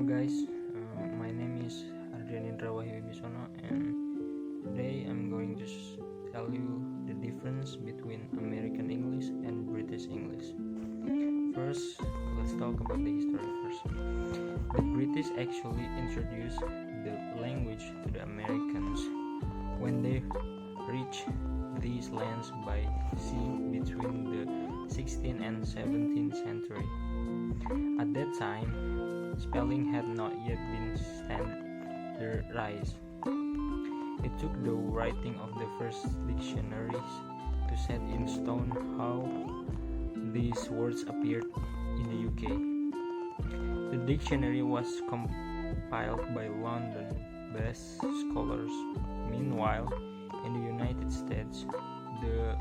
Guys, my name is Wibisono, and today I'm going to tell you the difference between American English and British English. First, let's talk about the history first. The British actually introduced the language to the Americans when they reached these lands by sea between the 16th and 17th century. At that time, spelling had not yet been standardized. It took the writing of the first dictionaries to set in stone how these words appeared in the UK. The dictionary was compiled by London-based scholars. Meanwhile, in the United States, the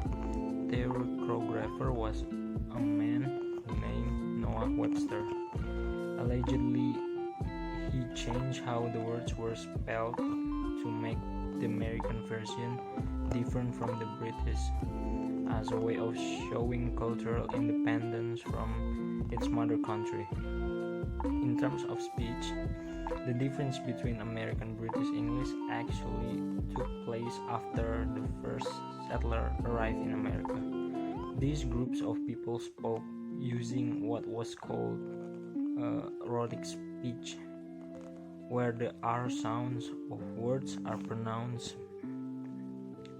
pterographer was a man named Noah Webster. Allegedly, he changed how the words were spelled to make the American version different from the British, as a way of showing cultural independence from its mother country. In terms of speech, the difference between American and British English actually took place after the first settler arrived in America. These groups of people spoke using what was called rhotic speech, where the R sounds of words are pronounced.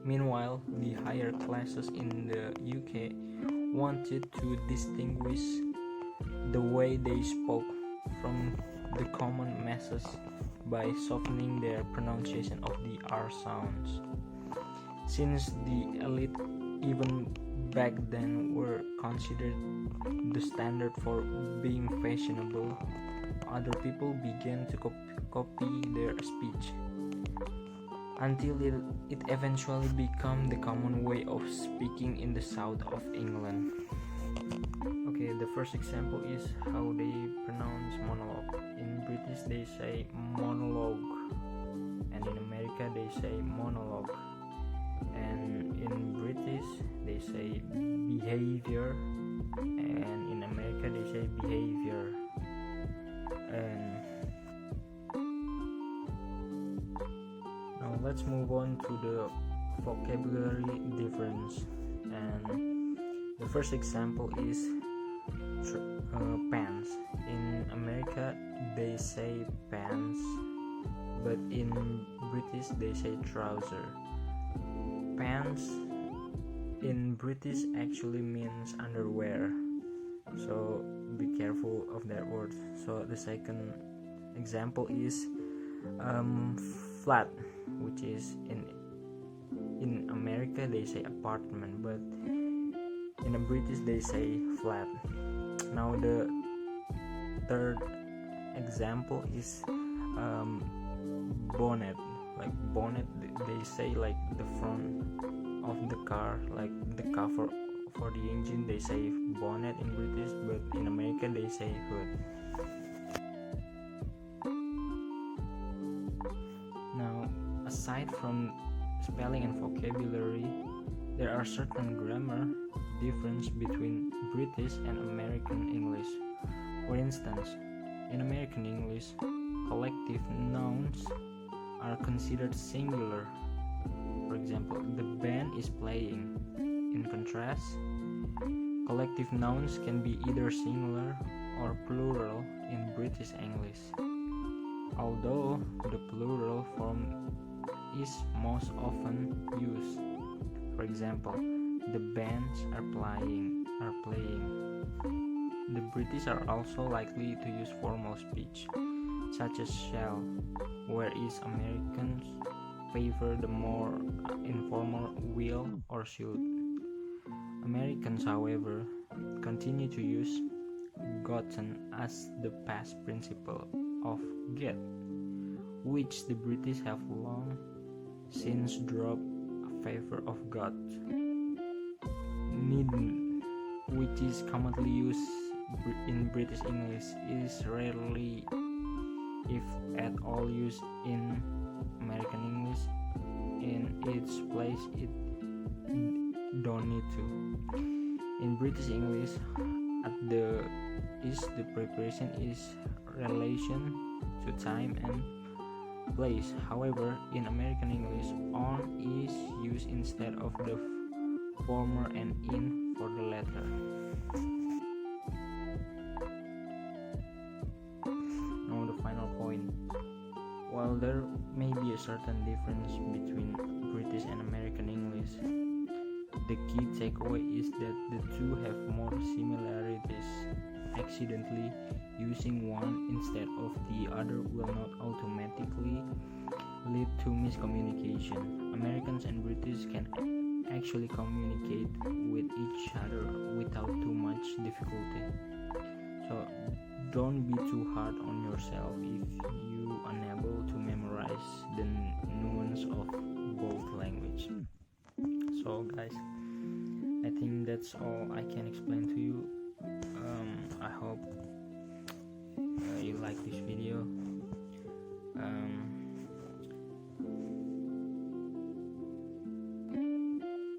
Meanwhile, the higher classes in the UK wanted to distinguish the way they spoke from the common masses by softening their pronunciation of the R sounds. Since the elite even back then were considered the standard for being fashionable, other people began to copy their speech until it eventually became the common way of speaking in the south of England. Okay, the first example is how they pronounce monologue. In British they say monologue, and in America they say monologue. And in British they say behavior, and in America they say behavior. And now let's move on to the vocabulary difference. And the first example is pants. In America they say pants, but in British they say trouser. Pants in British actually means underwear, so be careful of that word. So the second example is flat, which is in America they say apartment, but in the British they say flat. Now the third example is bonnet. Like bonnet, they say like the front of the car, like the cover for the engine, they say bonnet in British, but in America they say hood. Now, aside from spelling and vocabulary, there are certain grammar difference between British and American English. For instance, in American English, collective nouns are considered singular. For example, the band is playing. In contrast, collective nouns can be either singular or plural in British English, although the plural form is most often used. For example, the bands are playing. The British are also likely to use formal speech, such as shall, whereas Americans favor the more informal will or should. Americans, however, continue to use gotten as the past participle of get, which the British have long since dropped a favor of got. Needn't, which is commonly used in British English, is rarely, if at all, used in American English. In its place, it don't need to. In British English, at the is the preparation is relation to time and place. However, in American English, on is used instead of the former and in for the latter. Now the final point. While there may be a certain difference between British and American English, the key takeaway is that the two have more similarities. Accidentally using one instead of the other will not automatically lead to miscommunication. Americans and British can actually communicate with each other without too much difficulty. So don't be too hard on yourself if you are unable to memorize the nuance of both language. So guys, I think that's all I can explain to you. I hope you like this video.